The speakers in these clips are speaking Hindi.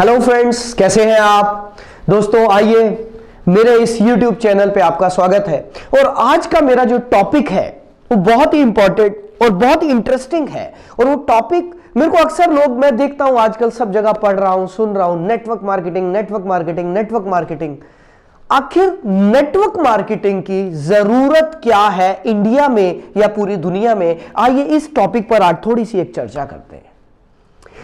हेलो फ्रेंड्स, कैसे हैं आप दोस्तों। आइए मेरे इस YouTube चैनल पे आपका स्वागत है। और आज का मेरा जो टॉपिक है वो बहुत ही इंपॉर्टेंट और बहुत ही इंटरेस्टिंग है। और वो टॉपिक मेरे को अक्सर लोग, मैं देखता हूं आजकल सब जगह पढ़ रहा हूं, सुन रहा हूं, network marketing, network marketing, network marketing. आखिर नेटवर्क मार्केटिंग की जरूरत क्या है इंडिया में या पूरी दुनिया में? आइए इस टॉपिक पर आज थोड़ी सी एक चर्चा करते हैं।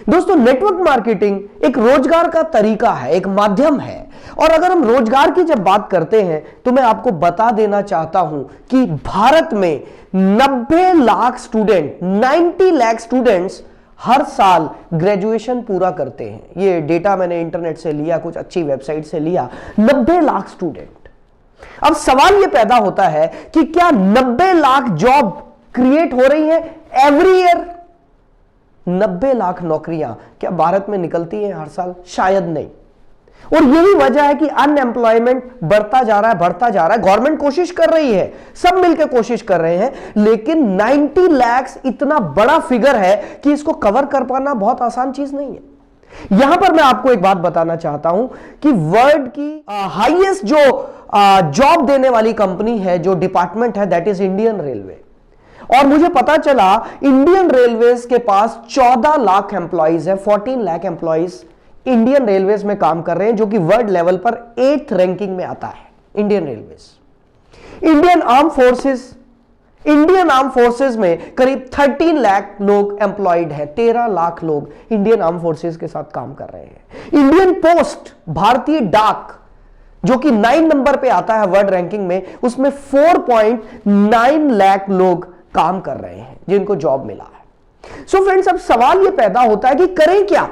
दोस्तों, नेटवर्क मार्केटिंग एक रोजगार का तरीका है, एक माध्यम है। और अगर हम रोजगार की जब बात करते हैं तो मैं आपको बता देना चाहता हूं कि भारत में 90 लाख स्टूडेंट, 90 लाख स्टूडेंट्स हर साल ग्रेजुएशन पूरा करते हैं। ये डेटा मैंने इंटरनेट से लिया, कुछ अच्छी वेबसाइट से लिया। 90 लाख स्टूडेंट। अब सवाल यह पैदा होता है कि क्या 90 लाख जॉब क्रिएट हो रही है एवरी ईयर? 90 लाख नौकरियां क्या भारत में निकलती हैं हर साल? शायद नहीं। और यही वजह है कि अनएम्प्लॉयमेंट बढ़ता जा रहा है, बढ़ता जा रहा है। गवर्नमेंट कोशिश कर रही है, सब मिलकर कोशिश कर रहे हैं, लेकिन 90 लाख इतना बड़ा फिगर है कि इसको कवर कर पाना बहुत आसान चीज नहीं है। यहां पर मैं आपको एक बात बताना चाहता हूं कि वर्ल्ड की हाईएस्ट जो जॉब देने वाली कंपनी है, जो डिपार्टमेंट है, दैट इज इंडियन रेलवे। और मुझे पता चला इंडियन रेलवेज के पास 14 लाख एम्प्लॉइज है, 14 लाख एम्प्लॉइज इंडियन रेलवेज में काम कर रहे हैं, जो कि वर्ल्ड लेवल पर 8th रैंकिंग में आता है। Indian railways, Indian arm forces में करीब 13 लाख लोग एम्प्लॉयड है। 13 लाख लोग इंडियन आर्म फोर्सेस के साथ काम कर रहे हैं। इंडियन पोस्ट, भारतीय डाक, जो कि 9 नंबर पे आता है वर्ल्ड रैंकिंग में, उसमें 4.9 लाख लोग काम कर रहे हैं जिनको जॉब मिला है। सो फ्रेंड्स, अब सवाल यह पैदा होता है कि करें क्या?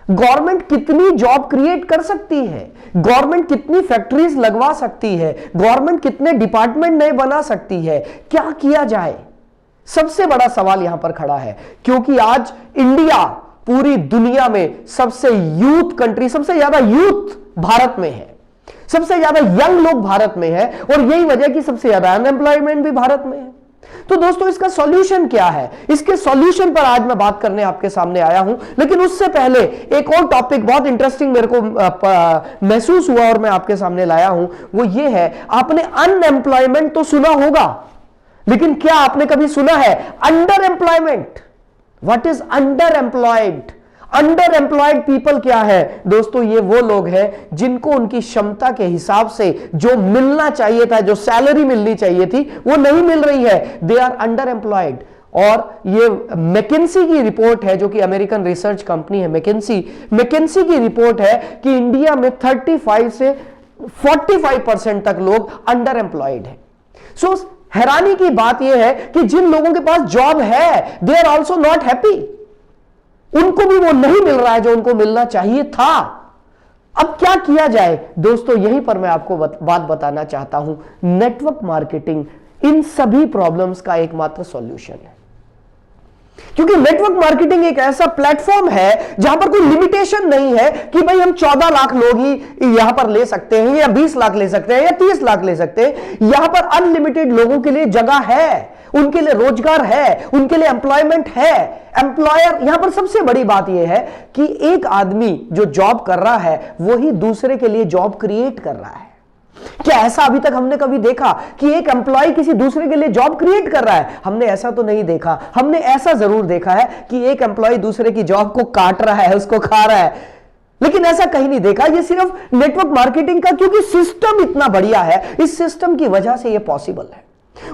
गवर्नमेंट कितनी जॉब क्रिएट कर सकती है? गवर्नमेंट कितनी फैक्ट्रीज लगवा सकती है? गवर्नमेंट कितने डिपार्टमेंट नए बना सकती है? क्या किया जाए? सबसे बड़ा सवाल यहां पर खड़ा है, क्योंकि आज इंडिया पूरी दुनिया में सबसे यूथ कंट्री, सबसे ज्यादा यूथ भारत में है, सबसे ज्यादा यंग लोग भारत में है, और यही वजह कि सबसे ज्यादा अनएम्प्लॉयमेंट भी भारत में है। तो दोस्तों, इसका सॉल्यूशन क्या है? इसके सॉल्यूशन पर आज मैं बात करने आपके सामने आया हूं। लेकिन उससे पहले एक और टॉपिक बहुत इंटरेस्टिंग मेरे को महसूस हुआ और मैं आपके सामने लाया हूं। वो ये है, आपने अनएम्प्लॉयमेंट तो सुना होगा, लेकिन क्या आपने कभी सुना है under employment? What is under employed? Under employed people क्या है दोस्तों? ये वो लोग हैं जिनको उनकी क्षमता के हिसाब से जो मिलना चाहिए था, जो सैलरी मिलनी चाहिए थी, वो नहीं मिल रही है। They are under employed. और ये मैकेंसी की रिपोर्ट है, जो कि अमेरिकन रिसर्च कंपनी है मैकेंसी की रिपोर्ट है कि इंडिया में 35 से 45% तक लोग अंडर एम्प्लॉयड है। सो हैरानी की बात यह है कि जिन लोगों के पास जॉब है, they are also not happy. उनको भी वो नहीं मिल रहा है जो उनको मिलना चाहिए था। अब क्या किया जाए दोस्तों? यहीं पर मैं आपको बात बताना चाहता हूं। नेटवर्क मार्केटिंग इन सभी प्रॉब्लम्स का एकमात्र सॉल्यूशन है, क्योंकि नेटवर्क मार्केटिंग एक ऐसा प्लेटफॉर्म है जहां पर कोई लिमिटेशन नहीं है कि भाई हम 14 लाख लोग ही यहां पर ले सकते हैं, या 20 लाख ले सकते हैं, या 30 लाख ले सकते हैं। यहां पर अनलिमिटेड लोगों के लिए जगह है, उनके लिए रोजगार है, उनके लिए एम्प्लॉयमेंट है। एम्प्लॉयर, यहां पर सबसे बड़ी बात यह है कि एक आदमी जो जॉब कर रहा है वो ही दूसरे के लिए जॉब क्रिएट कर रहा है। क्या ऐसा अभी तक हमने कभी देखा कि एक एम्प्लॉय किसी दूसरे के लिए जॉब क्रिएट कर रहा है? हमने ऐसा तो नहीं देखा। हमने ऐसा जरूर देखा है कि एक एम्प्लॉय दूसरे की जॉब को काट रहा है, उसको खा रहा है, लेकिन ऐसा कहीं नहीं देखा। ये सिर्फ नेटवर्क मार्केटिंग का, क्योंकि सिस्टम इतना बढ़िया है, इस सिस्टम की वजह से ये पॉसिबल है।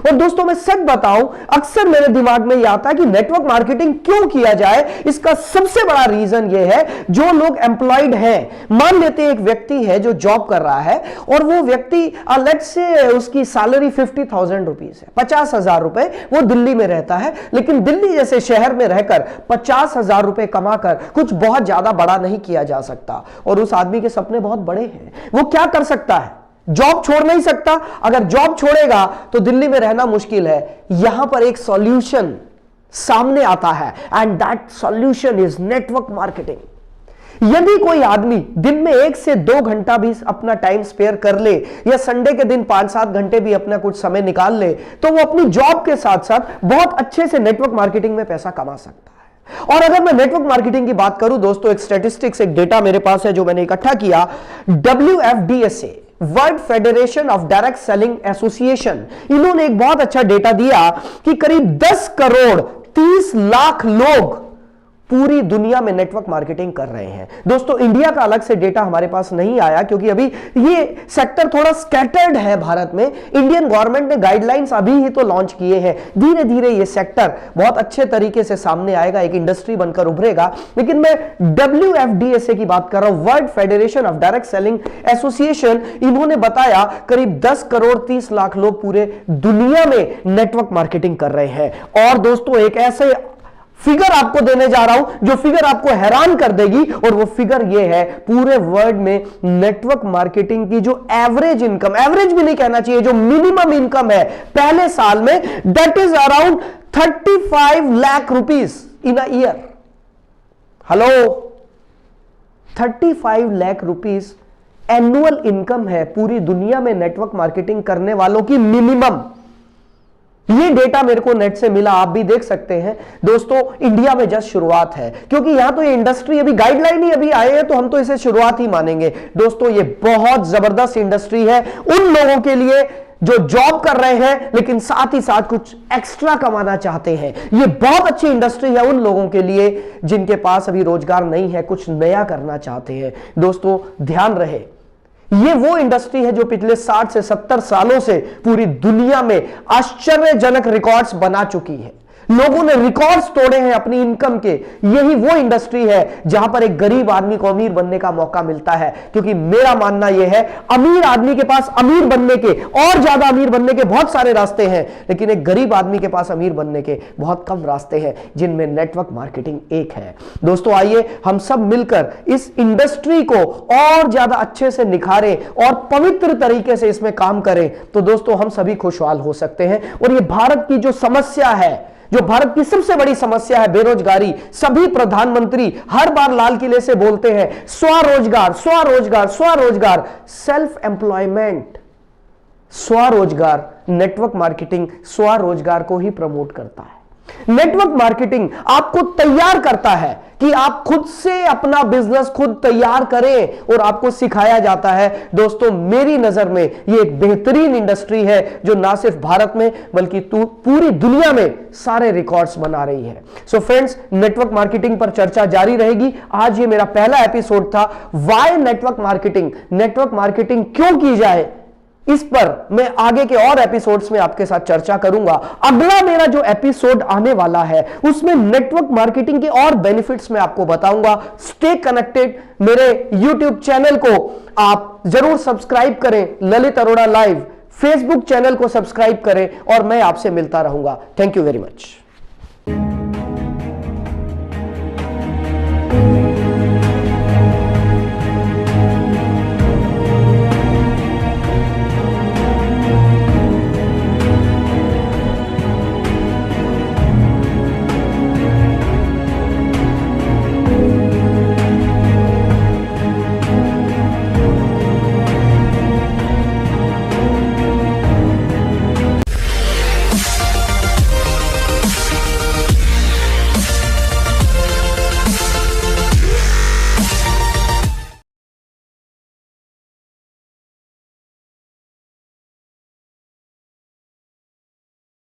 और दोस्तों, मैं सच बताऊं, अक्सर मेरे दिमाग में यह आता है कि नेटवर्क मार्केटिंग क्यों किया जाए। इसका सबसे बड़ा रीजन यह है, जो लोग एम्प्लॉयड हैं, मान लेते हैं एक व्यक्ति है जो जॉब कर रहा है, और वो व्यक्ति लेट्स से उसकी सैलरी 50,000 रुपीज है, 50,000 रुपए। वो दिल्ली में रहता है, लेकिन दिल्ली जैसे शहर में रहकर 50,000 रुपए कमाकर कुछ बहुत ज्यादा बड़ा नहीं किया जा सकता। और उस आदमी के सपने बहुत बड़े हैं। वो क्या कर सकता है? जॉब छोड़ नहीं सकता। अगर जॉब छोड़ेगा तो दिल्ली में रहना मुश्किल है। यहां पर एक सॉल्यूशन सामने आता है, and that solution is network marketing. यदि कोई आदमी दिन में 1 से 2 घंटा भी अपना टाइम स्पेयर कर ले, या संडे के दिन 5-7 घंटे भी अपना कुछ समय निकाल ले, तो वो अपनी जॉब के साथ साथ बहुत अच्छे से नेटवर्क मार्केटिंग में पैसा कमा सकता है। और अगर मैं नेटवर्क मार्केटिंग की बात करूं दोस्तों, एक स्टैटिस्टिक्स, एक डेटा मेरे पास है जो मैंने इकट्ठा किया। WFDSA, world federation of direct selling association, इन्होंने एक बहुत अच्छा डेटा दिया कि करीब 10 करोड़ 30 लाख लोग पूरी दुनिया में नेटवर्क मार्केटिंग कर रहे हैं। दोस्तों इंडिया का अलग से डेटा हमारे पास नहीं आया क्योंकि अभी ये सेक्टर थोड़ा स्कैटर्ड है भारत में। इंडियन गवर्नमेंट ने गाइडलाइंस अभी ही तो लॉन्च किए हैं, धीरे धीरे ये सेक्टर बहुत अच्छे तरीके से सामने आएगा, एक इंडस्ट्री बनकर उभरेगा। लेकिन मैं WFDSA की बात कर रहा हूं, world federation of direct selling association, इन्होंने बताया करीब 10 करोड़ 30 लाख लोग पूरे दुनिया में नेटवर्क मार्केटिंग कर रहे हैं। और दोस्तों एक ऐसे फिगर आपको देने जा रहा हूं जो फिगर आपको हैरान कर देगी, और वो फिगर ये है, पूरे वर्ल्ड में नेटवर्क मार्केटिंग की जो एवरेज इनकम, एवरेज भी नहीं कहना चाहिए, जो मिनिमम इनकम है पहले साल में, that is around 35 lakh rupees in a year. Hello, 35 lakh rupees annual income है पूरी दुनिया में नेटवर्क मार्केटिंग करने वालों की मिनिमम। ये डेटा मेरे को नेट से मिला, आप भी देख सकते हैं। दोस्तों इंडिया में जस्ट शुरुआत है क्योंकि यहां तो ये इंडस्ट्री अभी गाइडलाइन ही अभी आए हैं, तो हम तो इसे शुरुआत ही मानेंगे। दोस्तों ये बहुत जबरदस्त इंडस्ट्री है उन लोगों के लिए जो जॉब कर रहे हैं लेकिन साथ ही साथ कुछ एक्स्ट्रा कमाना चाहते हैं। ये बहुत अच्छी इंडस्ट्री है उन लोगों के लिए जिनके पास अभी रोजगार नहीं है, कुछ नया करना चाहते हैं। दोस्तों ध्यान रहे, ये वो इंडस्ट्री है जो पिछले 60 से 70 सालों से पूरी दुनिया में आश्चर्यजनक रिकॉर्ड्स बना चुकी है। लोगों ने रिकॉर्ड्स तोड़े हैं अपनी इनकम के। यही वो इंडस्ट्री है जहां पर एक गरीब आदमी को अमीर बनने का मौका मिलता है, क्योंकि मेरा मानना यह है अमीर आदमी के पास अमीर बनने के और ज्यादा अमीर बनने के बहुत सारे रास्ते हैं, लेकिन एक गरीब आदमी के पास अमीर बनने के बहुत कम रास्ते हैं, जिनमें नेटवर्क मार्केटिंग एक है। दोस्तों आइए हम सब मिलकर इस इंडस्ट्री को और ज्यादा अच्छे से निखारें और पवित्र तरीके से इसमें काम करें, तो दोस्तों हम सभी खुशहाल हो सकते हैं। और ये भारत की जो समस्या है, जो भारत की सबसे बड़ी समस्या है, बेरोजगारी, सभी प्रधानमंत्री हर बार लाल किले से बोलते हैं स्वरोजगार स्वरोजगार स्वरोजगार, सेल्फ एम्प्लॉयमेंट, स्वरोजगार। नेटवर्क मार्केटिंग स्वरोजगार को ही प्रमोट करता है। नेटवर्क मार्केटिंग आपको तैयार करता है कि आप खुद से अपना बिजनेस खुद तैयार करें, और आपको सिखाया जाता है। दोस्तों मेरी नजर में ये एक बेहतरीन इंडस्ट्री है जो ना सिर्फ भारत में बल्कि पूरी दुनिया में सारे रिकॉर्ड्स बना रही है। सो फ्रेंड्स, नेटवर्क मार्केटिंग पर चर्चा जारी रहेगी। आज ये मेरा पहला एपिसोड था, why network marketing, network marketing क्यों की जाए, इस पर मैं आगे के और एपिसोड्स में आपके साथ चर्चा करूंगा। अगला मेरा जो एपिसोड आने वाला है उसमें नेटवर्क मार्केटिंग के और बेनिफिट्स मैं आपको बताऊंगा। स्टे कनेक्टेड, मेरे YouTube चैनल को आप जरूर सब्सक्राइब करें, Lalit Arora live Facebook channel को सब्सक्राइब करें, और मैं आपसे मिलता रहूंगा। Thank you very much.